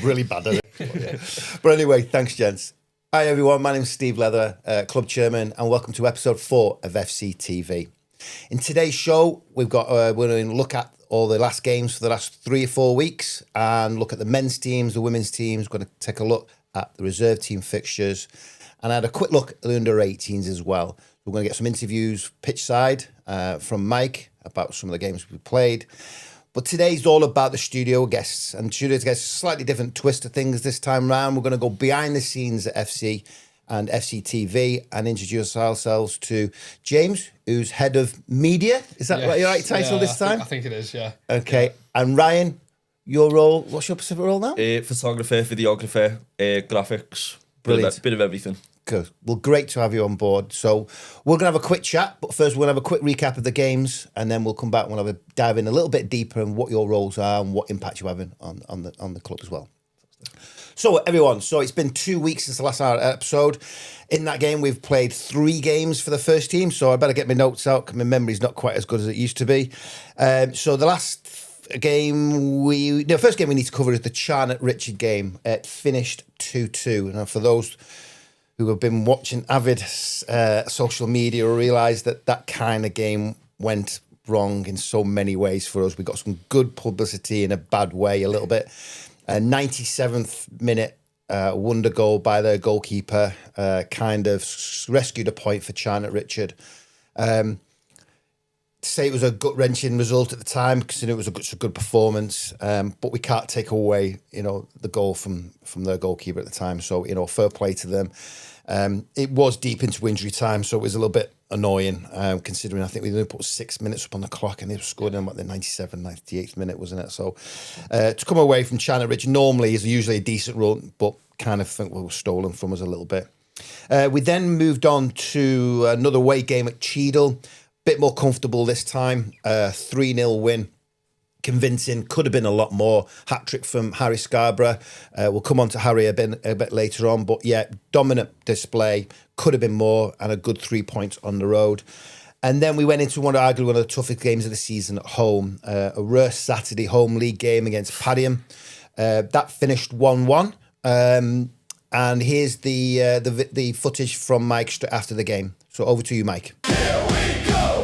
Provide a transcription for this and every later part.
really bad at it. But anyway, thanks, gents. Hi, everyone. My name's 𝗵𝗵𝗍𝗃, club chairman, and welcome to episode 4 of 𝗵𝐹𝐶TV. In today's show, we're going to look at all the last games for the last 3 or 4 weeks and look at the men's teams, the women's teams. We're going to take a look at the reserve team fixtures and add a quick look at the under-18s as well. We're going to get some interviews pitch side from Mike about some of the games we played. But today's all about the studio guests. And studio guests, slightly different twist to things this time round. We're going to go behind the scenes at 𝗵𝐹𝐶 and 𝗵𝐹𝐶TV and introduce ourselves to James, who's head of media. Is that right, your right title this time? I think it is, yeah. Okay. Yeah. And Ryan, your role, what's your specific role now? Photographer, videographer, graphics, brilliant. Bit of everything. Good. Well, great to have you on board. So we're going to have a quick chat, but first we're going to have a quick recap of the games, and then we'll come back and we'll have a dive in a little bit deeper on what your roles are and what impact you're having on the club as well. So everyone, it's been 2 weeks since the last episode. In that game, we've played 3 games for the first team, so I better get my notes out because my memory's not quite as good as it used to be. So the last game, the first game we need to cover is the 𝗙𝗵𝗃 game. It finished 2-2. Now, for those who have been watching avid social media will realise that kind of game went wrong in so many ways for us. We got some good publicity in a bad way a little bit. 97th minute wonder goal by their goalkeeper kind of rescued a point for 𝗙𝗵𝗃. To say it was a gut-wrenching result at the time, considering it was a good performance, but we can't take away, the goal from their goalkeeper at the time. So, fair play to them. It was deep into injury time, so it was a little bit annoying, considering I think we only put 6 minutes up on the clock and they scored in the 98th minute, wasn't it? So to come away from 𝗙𝗵𝗃 normally is usually a decent run, but kind of think we were stolen from us a little bit. We then moved on to another away game at Cheadle. Bit more comfortable this time, 3-0 win. Convincing, could have been a lot more. Hat-trick from Harry Scarborough. We'll come on to Harry a bit later on, but yeah, dominant display. Could have been more, and a good 3 points on the road. And then we went into arguably one of the toughest games of the season at home. A rare Saturday home league game against 𝗵𝗵𝗄. That finished 1-1. And here's the footage from Mike straight after the game. So over to you, Mike.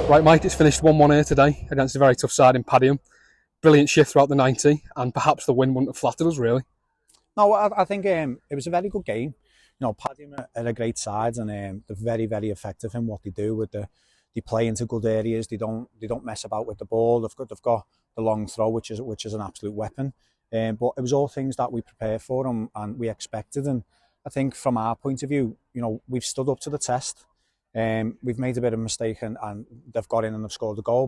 Right, Mike, it's finished 1-1 here today against a very tough side in 𝗵𝗵𝗄. Brilliant shift throughout the 90, and perhaps the win wouldn't have flattered us, really. No, I think it was a very good game. 𝗵𝗵𝗄 are a great side, and they're very, very effective in what they do. They play into good areas. They don't mess about with the ball. They've got the long throw, which is an absolute weapon. But it was all things that we prepared for and we expected. And I think from our point of view, we've stood up to the test. We've made a bit of a mistake, and they've got in and they've scored a goal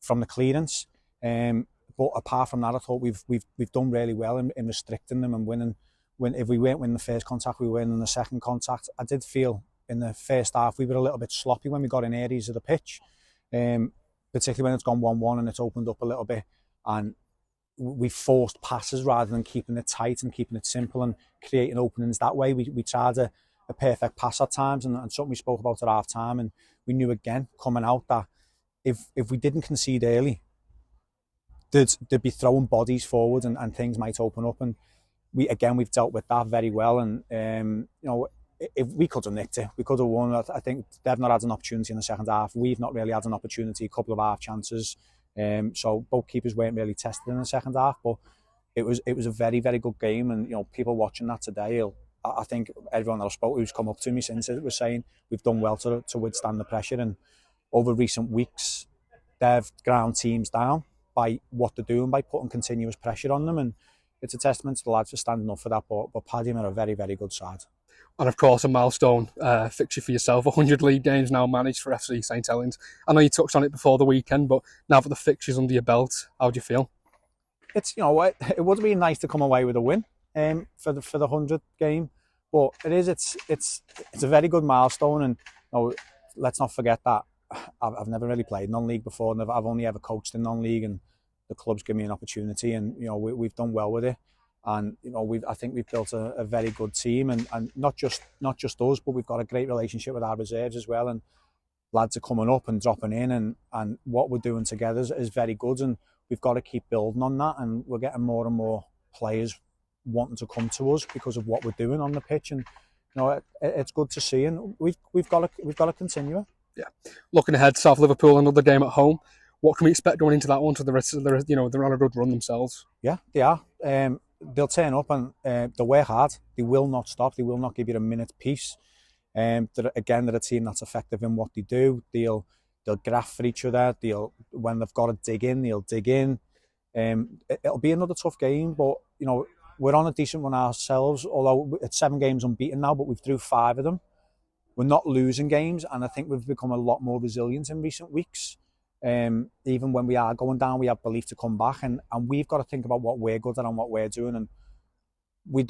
from the clearance. But apart from that, I thought we've done really well in restricting them and winning. If we weren't winning the first contact, we were winning the second contact. I did feel in the first half we were a little bit sloppy when we got in areas of the pitch, particularly when it's gone 1-1 and it's opened up a little bit, and we forced passes rather than keeping it tight and keeping it simple and creating openings that way. We tried a perfect pass at times, and something we spoke about at half time, and we knew again coming out that if we didn't concede early, they'd be throwing bodies forward and things might open up, and we've dealt with that very well. And if we could have nicked it, we could have won. I think they've not had an opportunity in the second half. We've not really had an opportunity, a couple of half chances. So both keepers weren't really tested in the second half, but it was a very, very good game. And people watching that today, I think everyone that I spoke who's come up to me since it was saying we've done well to withstand the pressure. And over recent weeks, they've ground teams down by what they're doing, by putting continuous pressure on them, and it's a testament to the lads for standing up for that. But 𝗵𝗵𝗄 are a very, very good side. And of course, a milestone fixture for yourself, 100 league games now managed for FC St Helens. I know you touched on it before the weekend, but now that the fixture's under your belt, how do you feel? It's it would have been nice to come away with a win for the 100 game, but it's a very good milestone. And let's not forget that I've never really played non-league before, and I've only ever coached in non-league, and the club's given me an opportunity, and we've done well with it. And I think we've built a very good team, and not just us, but we've got a great relationship with our reserves as well. And lads are coming up and dropping in, and what we're doing together is very good, and we've got to keep building on that. And we're getting more and more players wanting to come to us because of what we're doing on the pitch, and it's good to see, and we've got to continue it. Yeah, looking ahead, South Liverpool, another game at home. What can we expect going into that one? To the rest of the, they're on a good run themselves. Yeah, they are. They'll turn up and they'll work hard. They will not stop. They will not give you a minute's peace. They're a team that's effective in what they do. They'll gaff for each other. When they've got to dig in, they'll dig in. It'll be another tough game, but we're on a decent run ourselves. Although it's 7 games unbeaten now, but we've through 5 of them. We're not losing games, and I think we've become a lot more resilient in recent weeks. Even when we are going down, we have belief to come back, and we've got to think about what we're good at and what we're doing, and we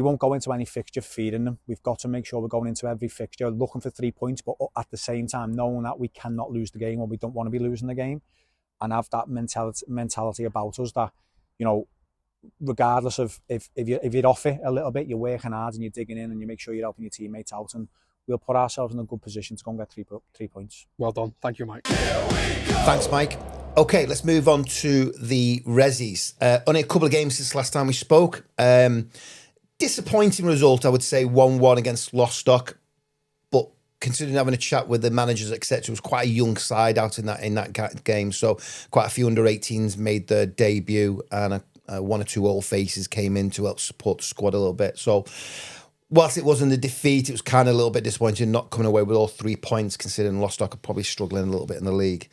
won't go into any fixture feeding them. We've got to make sure we're going into every fixture looking for 3 points, but at the same time knowing that we cannot lose the game, or we don't want to be losing the game, and have that mentality about us that, regardless of if you're off it a little bit, you're working hard and you're digging in and you make sure you're helping your teammates out, and we'll put ourselves in a good position to go and get 3 points. Well done. Thank you, Mike. Thanks, Mike. Okay, let's move on to the Resis. Only a couple of games since last time we spoke. Disappointing result, I would say, 1-1 against Lostock. But considering having a chat with the managers, etc., it was quite a young side out in that game. So quite a few under-18s made their debut, and 1 or 2 old faces came in to help support the squad a little bit. So whilst it wasn't a defeat, it was kind of a little bit disappointing not coming away with all 3 points, considering Lostock are probably struggling a little bit in the league.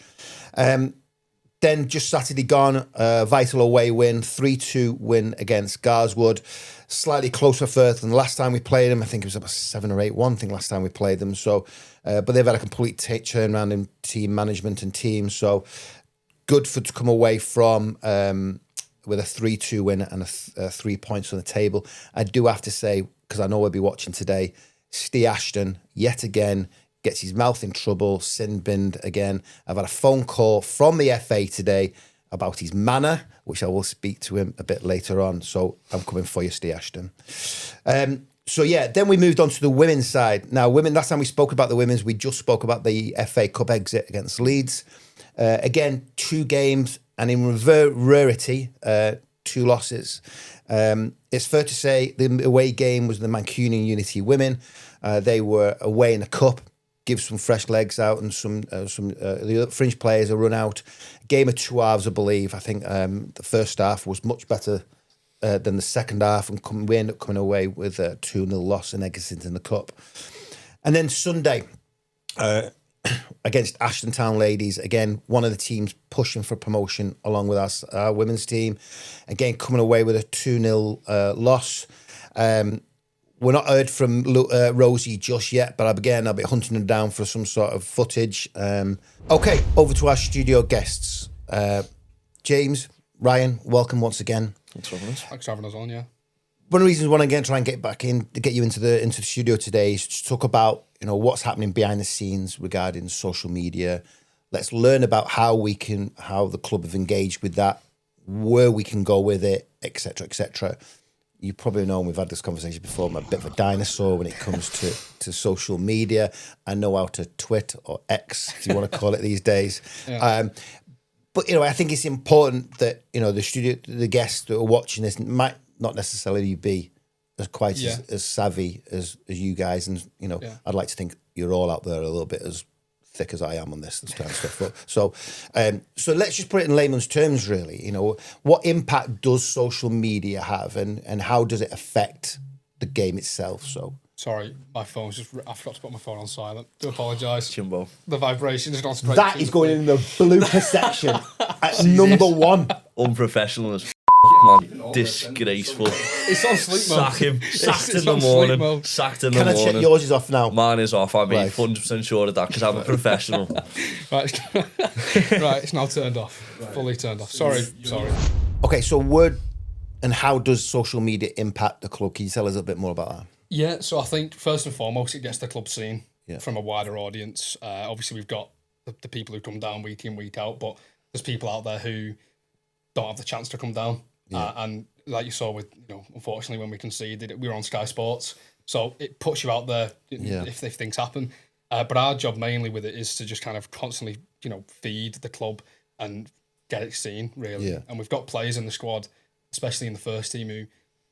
Then just Saturday gone, vital away win, 3-2 win against Garswood. Slightly closer first than the last time we played them. I think it was about 7 or 8-1 thing last time we played them. So, but they've had a complete turnaround in team management and team. So good to come away from with a 3-2 win and 3 points on the table. I do have to say, because I know we'll be watching today, 𝗙𝗧𝗩 yet again gets his mouth in trouble, sin binned again. I've had a phone call from the FA today about his manner, which I will speak to him a bit later on. So I'm coming for you, 𝗙𝗧𝗩. So yeah, then we moved on to the women's side. Now, last time we spoke about the women's, we just spoke about the FA Cup exit against Leeds. Again, 2 games, and in rarity, 2 losses. It's fair to say the away game was the Mancunian Unity women. They were away in the cup, give some fresh legs out, and some the other fringe players a run out. Game of 2 halves, I believe. I think the first half was much better than the second half, and we ended up coming away with a 2-0 loss and exiting in the cup. And then Sunday, against Ashton Town Ladies, again, one of the teams pushing for promotion along with our women's team. Again, coming away with a 2-0 loss. We're not heard from Rosie just yet, but I'll be hunting them down for some sort of footage. Okay, over to our studio guests. James, Ryan, welcome once again. Thanks for having us. Thanks for having us on, yeah. One of the reasons I want to try and get back in, to get you into the studio today, is to talk about what's happening behind the scenes regarding social media. Let's learn about how the club have engaged with that, where we can go with it, etc., etc. You probably know, and we've had this conversation before, I'm a bit of a dinosaur when it comes to social media. I know how to twit, or X, if you want to call it these days. Yeah. But I think it's important that the guests that are watching this might not necessarily be as savvy as you guys, and I'd like to think you're all out there a little bit as thick as I am on this kind of stuff. But, so let's just put it in layman's terms, really. What impact does social media have, and how does it affect the game itself? So sorry, my phone's I forgot to put my phone on silent. Do apologise. Jimbo. The vibration is not straight. That is going in the blooper section at number 1. Unprofessional as man. Disgraceful. It's on sleep mode. Sack him. Sacked in the morning. Sacked in the morning. Can I check yours is off now? Mine is off. I'm Right. 100% sure of that because I'm a professional. Right, it's now turned off. Fully turned off. Sorry. Okay, so and how does social media impact the club? Can you tell us a bit more about that? Yeah, so I think first and foremost, it gets the club seen from a wider audience. Obviously, we've got the people who come down week in, week out, but there's people out there who don't have the chance to come down. And like you saw with, unfortunately, when we conceded, we were on Sky Sports. So it puts you out there if things happen. But our job mainly with it is to just kind of constantly, feed the club and get it seen, really. Yeah. And we've got players in the squad, especially in the first team, who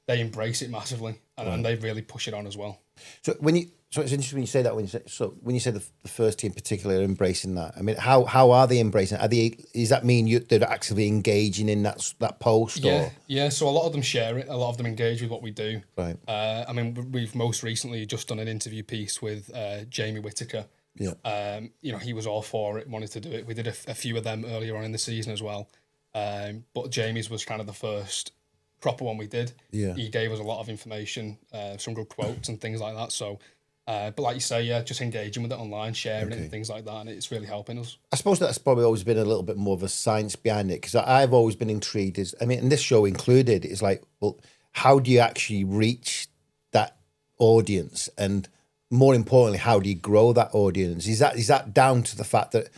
they embrace it massively, and they really push it on as well. So it's interesting when you say that. When you say the first team in particular are embracing that, I mean, how are they embracing it? Does that mean they're actively engaging in that post? Yeah. So a lot of them share it. A lot of them engage with what we do. Right. I mean, we've most recently just done an interview piece with Jamie Whittaker. Yeah. He was all for it, wanted to do it. We did a few of them earlier on in the season as well. But Jamie's was kind of the first proper one we did. Yeah. He gave us a lot of information, some good quotes and things like that. So, but like you say, just engaging with it online, sharing it and things like that, and it's really helping us. I suppose that's probably always been a little bit more of a science behind it, because I've always been intrigued. And this show included, is like, well, how do you actually reach that audience? And more importantly, how do you grow that audience? Is that down to the fact that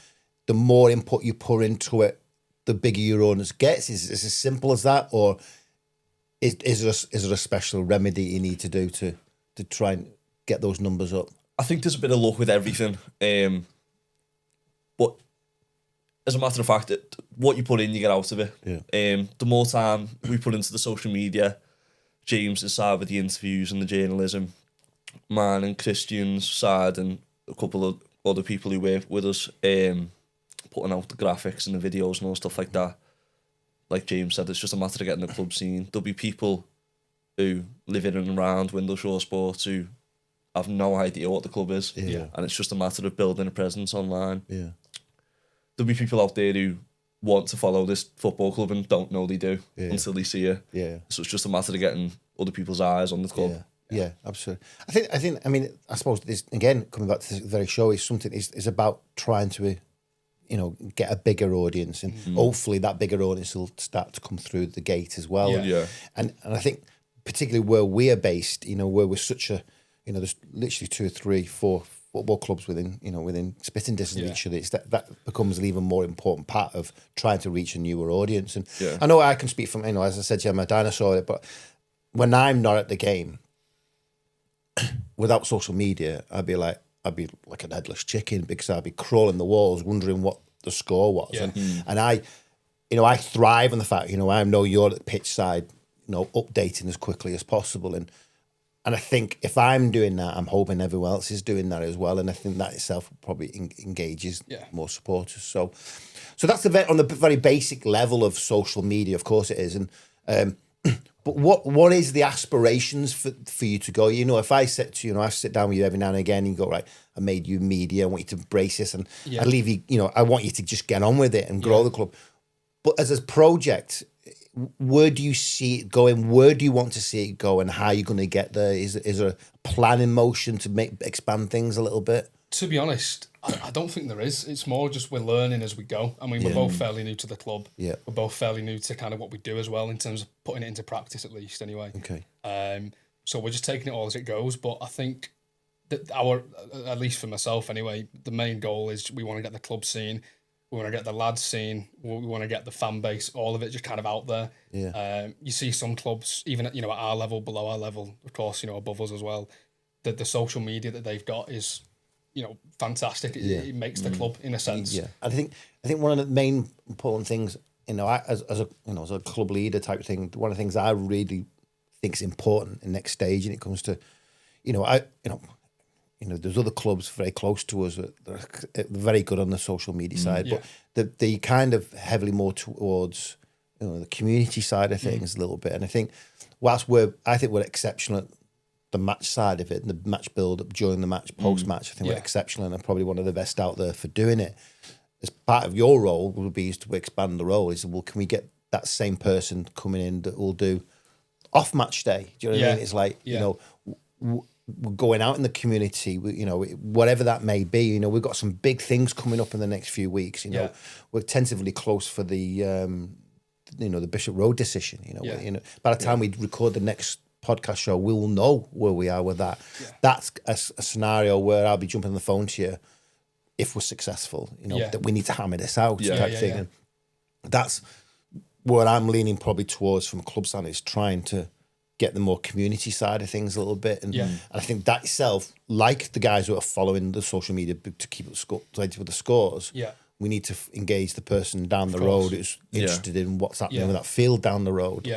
the more input you put into it, the bigger your audience gets? Is it as simple as that, or is there a special remedy you need to do to try and get those numbers up? I think there's a bit of luck with everything, but as a matter of fact, what you put in, you get out of it. Yeah. The more time we put into the social media, James' side with the interviews and the journalism, mine and Christian's side, and a couple of other people who work with us, putting out the graphics and the videos and all stuff like that. Like James said, it's just a matter of getting the club scene. There'll be people who live in and around Windleshore Sports who have no idea what the club is. Yeah. And it's just a matter of building a presence online. Yeah. There'll be people out there who want to follow this football club and don't know they do until they see it. Yeah. So it's just a matter of getting other people's eyes on the club. Yeah, absolutely. I mean, I suppose this, again, coming back to this very show, is about trying to, get a bigger audience, and hopefully that bigger audience will start to come through the gate as well. Yeah. And I think particularly where we're based, where we're such a, there's literally 2 or 3, 4 football clubs within spitting distance of each other. It's that becomes an even more important part of trying to reach a newer audience. And I know I can speak from, as I said to you, I'm a dinosaur, but when I'm not at the game, without social media, I'd be like an headless chicken, because I'd be crawling the walls wondering what the score was. Yeah. And I thrive on the fact, I know you're at the pitch side, updating as quickly as possible. And I think if I'm doing that, I'm hoping everyone else is doing that as well. And I think that itself probably engages more supporters. So that's on the very basic level of social media, of course it is. And but what is the aspirations for you to go? If I said to you, I sit down with you every now and again, and you go, right, I made you media, I want you to embrace this, and I leave you, I want you to just get on with it and grow the club. But as a project, where do you see it going? Where do you want to see it go, and how are you going to get there? Is there a plan in motion to expand things a little bit? To be honest, I don't think there is. It's more just we're learning as we go. I mean, we're both fairly new to the club. Yeah. We're both fairly new to kind of what we do as well, in terms of putting it into practice, at least, anyway. Okay. So we're just taking it all as it goes. But I think that at least for myself anyway, the main goal is we want to get the club scene. We want to get the lads scene. We want to get the fan base, all of it just kind of out there. Yeah. You see some clubs, even at our level, below our level, of course, above us as well, that the social media that they've got is, fantastic. It makes the club, in a sense. Yeah, I think one of the main important things, as a club leader type thing, one of the things I really think is important in next stage, and it comes to, there's other clubs very close to us that are very good on the social media side, but they kind of heavily more towards the community side of things a little bit. And I think whilst we're exceptional at the match side of it, and the match build up during the match, post match, I think we're exceptional, and are probably one of the best out there for doing it. As part of your role would be to expand the role. Is, well, can we get that same person coming in that will do off match day? Do you know what I mean? It's like we're going out in the community, whatever that may be. We've got some big things coming up in the next few weeks. We're tentatively close for the the Bishop Road decision. By the time we record the next podcast show, we will know where we are with that. That's a scenario where I'll be jumping on the phone to you if we're successful. That we need to hammer this out type thing. And that's where I'm leaning probably towards from a club stand, is trying to get the more community side of things a little bit. And I think that itself, like the guys who are following the social media to keep up with the scores, we need to engage the person down the road who's interested in what's happening with that field down the road,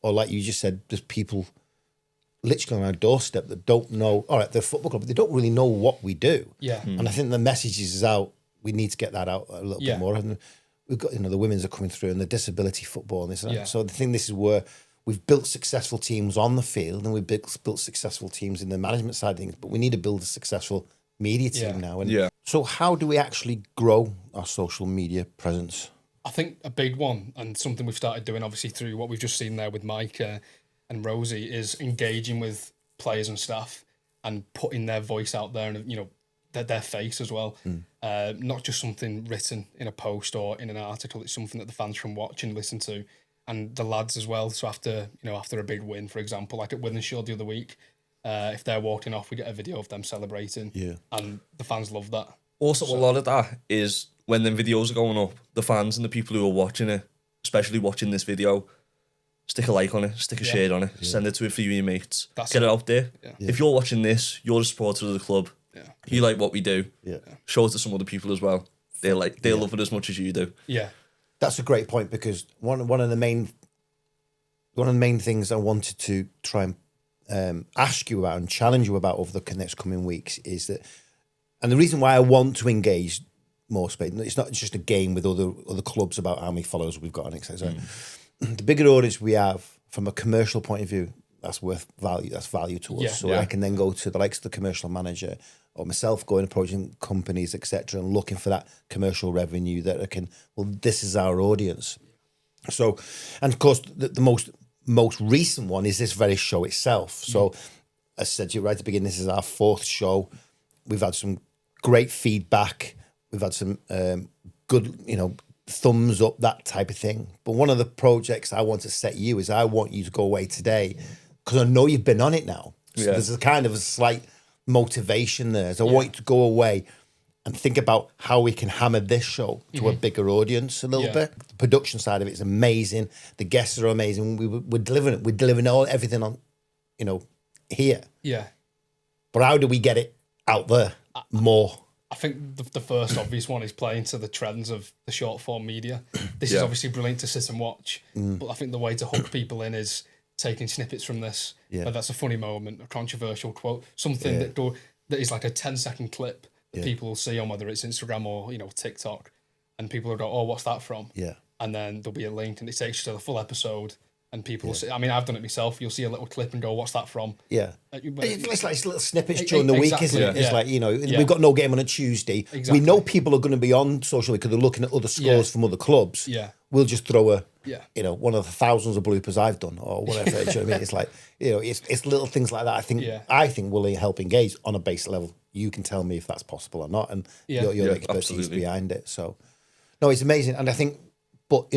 or like you just said, there's people literally on our doorstep that don't know. All right, they're a football club, but they don't really know what we do. Yeah. And I think the message is out. We need to get that out a little bit more. And we've got, the women's are coming through, and the disability football and this. And that. So I think this is where we've built successful teams on the field, and we've built successful teams in the management side of things. But we need to build a successful media team now. And so how do we actually grow our social media presence? I think a big one, and something we've started doing, obviously, through what we've just seen there with Mike and Rosie, is engaging with players and staff and putting their voice out there, and their face as well. Not just something written in a post or in an article. It's something that the fans can watch and listen to, and the lads as well. So after a big win, for example, like at Wythenshawe the other week, if they're walking off, we get a video of them celebrating. Yeah, and the fans love that. Also, a lot of that is when the videos are going up, the fans and the people who are watching it, especially watching this video, stick a like on it, stick a share on it, send it to a few of your mates, get it out there. Yeah. If you're watching this, you're a supporter of the club, you like what we do, show it to some other people as well. They'll love it as much as you do. Yeah, that's a great point, because one of the main things I wanted to try and ask you about and challenge you about over the next coming weeks is that, and the reason why I want to engage more space, it's not just a game with other clubs about how many followers we've got and etc. The bigger audience we have from a commercial point of view, that's worth value. That's value to us. So I can then go to the likes of the commercial manager or myself, going approaching companies, etc., and looking for that commercial revenue that I can. Well, this is our audience. So, and of course, the most recent one is this very show itself. So, as I said to you right at the beginning, this is our 4th show. We've had some great feedback. We've had some good, thumbs up, that type of thing. But one of the projects I want to set you is I want you to go away today, because I know you've been on it now. So there's a kind of a slight motivation there. So I want you to go away and think about how we can hammer this show to a bigger audience a little bit. The production side of it is amazing. The guests are amazing. We're delivering it. We're delivering everything on, here. Yeah. But how do we get it out there more? I think the first obvious one is playing to the trends of the short form media. This is obviously brilliant to sit and watch, but I think the way to hook people in is taking snippets from this. Whether that's a funny moment, a controversial quote, something that is like a 10-second clip that people will see on whether it's Instagram or TikTok, and people will go, "Oh, what's that from?" Yeah, and then there'll be a link, and it takes you to the full episode. And people will see, I mean, I've done it myself. You'll see a little clip and go, "What's that from?" Yeah. It's like little snippets during the week, isn't it? It's like, we've got no game on a Tuesday. Exactly. We know people are going to be on social media because they're looking at other scores from other clubs. Yeah. We'll just throw one of the thousands of bloopers I've done or whatever. Do you know what I mean? It's like, it's little things like that. I think will help engage on a base level. You can tell me if that's possible or not. And your expertise behind it. So, no, it's amazing. And I think, but,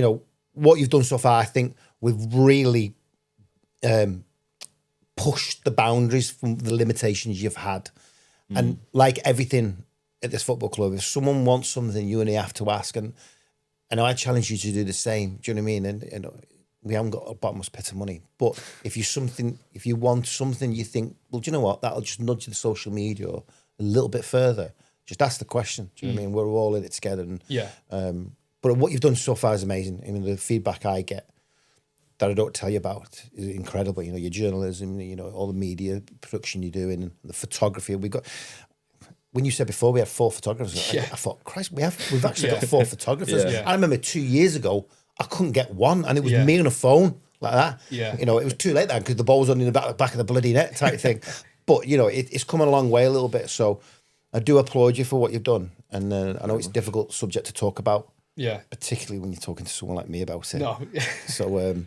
what you've done so far, I think we've really pushed the boundaries from the limitations you've had. And like everything at this football club, if someone wants something, you only have to ask. And I challenge you to do the same. Do you know what I mean? And we haven't got a bottomless pit of money. But if you want something, you think, well, do you know what? That'll just nudge the social media a little bit further. Just ask the question. Do you know what I mean? We're all in it together. And, but what you've done so far is amazing. I mean, the feedback I get that I don't tell you about is incredible. Your journalism, all the media production you're doing, and the photography. We got. When you said before we had 4 photographers, I thought, Christ, we've actually got 4 photographers. I remember 2 years ago, I couldn't get one, and it was me on a phone like that. Yeah. It was too late then because the ball was on in the back of the bloody net type thing. But it's coming a long way a little bit. So I do applaud you for what you've done, and I know it's a difficult subject to talk about. Yeah, particularly when you're talking to someone like me about it. No, so,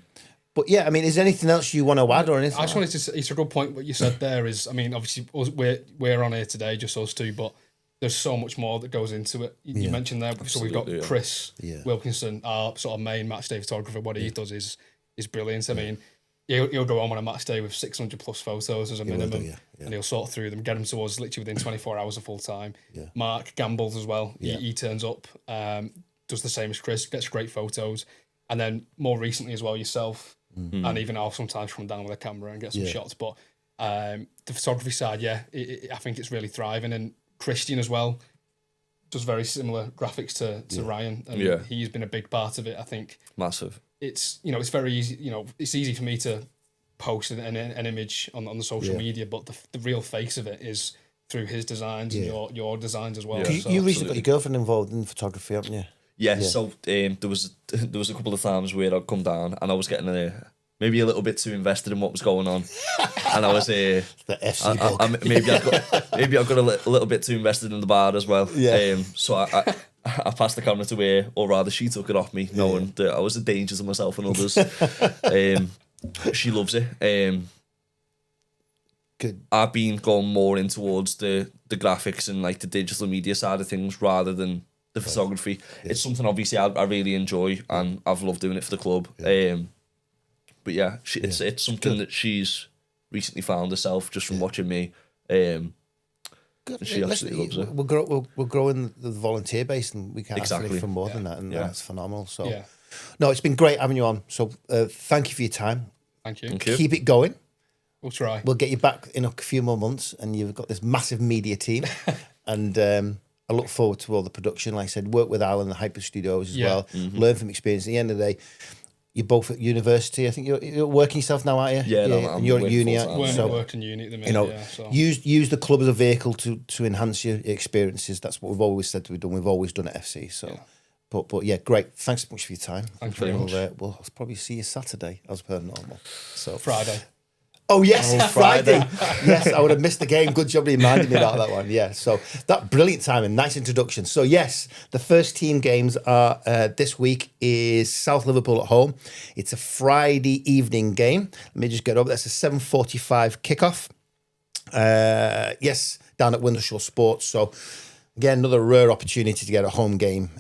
but yeah, I mean, is there anything else you want to add or anything? I just wanted to say, it's a good point what you said there. Is, I mean, obviously we're on here today, just us two, but there's so much more that goes into it. You mentioned there, so we've got Chris Wilkinson, our sort of main match day photographer. What he does is brilliant. I mean, he'll go on a match day with 600 plus photos as a minimum, and he'll sort through them, get them to us literally within 24 hours of full time. Yeah. Mark gambles as well. He turns up. Does the same as Chris, gets great photos. And then more recently as well, yourself, and even I'll sometimes come down with a camera and get some shots. But the photography side, I think it's really thriving. And Christian as well does very similar graphics to Ryan. And he's been a big part of it, I think. Massive. it's it's very easy. It's easy for me to post an image on the social media, but the real face of it is through his designs and your designs as well. Yeah. So, you recently got your girlfriend involved in photography, haven't you? Yeah. So there was a couple of times where I'd come down and I was getting maybe a little bit too invested in what was going on, and I was the FC maybe I got a little bit too invested in the bar as well. Yeah. So I passed the camera to her, or rather she took it off me, knowing that I was a danger to myself and others. She loves it. Good. I've been going more in towards the graphics and like the digital media side of things rather than the photography. Yeah. It's something obviously I really enjoy, and I've loved doing it for the club. Yeah. But yeah, it's something that she's recently found herself just from watching me. She absolutely loves it. We're growing the volunteer base, and we can't ask for more than that, and that's phenomenal. So, no, it's been great having you on. So, thank you for your time. Thank you. Keep it going. We'll try. We'll get you back in a few more months, and you've got this massive media team, and I look forward to all the production. Like I said, work with Al and the Hyper Studios as well. Learn from experience. At the end of the day, you're both at university. I think you're working yourself now, aren't you? Yeah, no, and you're at uni. So working uni at the minute. So. Use the club as a vehicle to enhance your experiences. That's what we've always said we've done. We've always done at FC. So, but yeah, great. Thanks so much for your time. Thanks very much. We'll probably see you Saturday as per normal. So Friday. Oh yes, Friday. Yes, I would have missed the game. Good job reminding me about that one. Yeah, so that brilliant timing, nice introduction. So yes, the first team games are this week is South Liverpool at home. It's a Friday evening game. Let me just get over. That's a 7:45 kickoff. Yes, down at Windsor Sports. So again, another rare opportunity to get a home game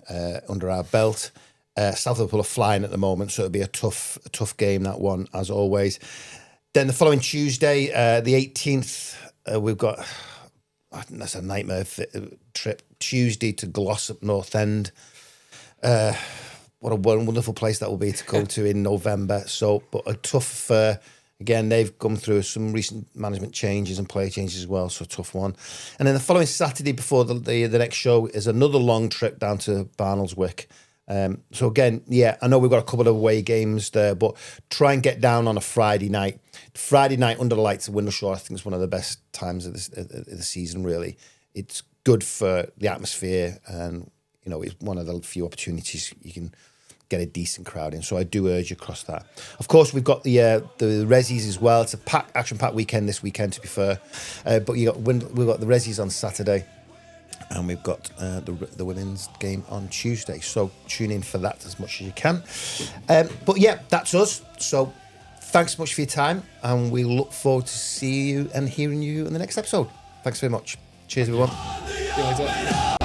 under our belt. South Liverpool are flying at the moment, so it'll be a tough game, that one, as always. Then the following Tuesday, the 18th, we've got, I think that's a nightmare trip, Tuesday to Glossop, North End. What a wonderful place that will be to go to in November. So, but a tough, again, they've come through some recent management changes and player changes as well, so a tough one. And then the following Saturday before the next show is another long trip down to Barnoldswick. So again, I know we've got a couple of away games there, but try and get down on a Friday night. Friday night under the lights of Windershore, I think, is one of the best times of the season, really. It's good for the atmosphere, and, it's one of the few opportunities you can get a decent crowd in. So I do urge you across that. Of course, we've got the Resis as well. It's a action-packed weekend this weekend, to be fair. But we've got the Resis on Saturday. And we've got the women's game on Tuesday. So tune in for that as much as you can. But yeah, that's us. So thanks so much for your time. And we look forward to seeing you and hearing you in the next episode. Thanks very much. Cheers, everyone. See you later.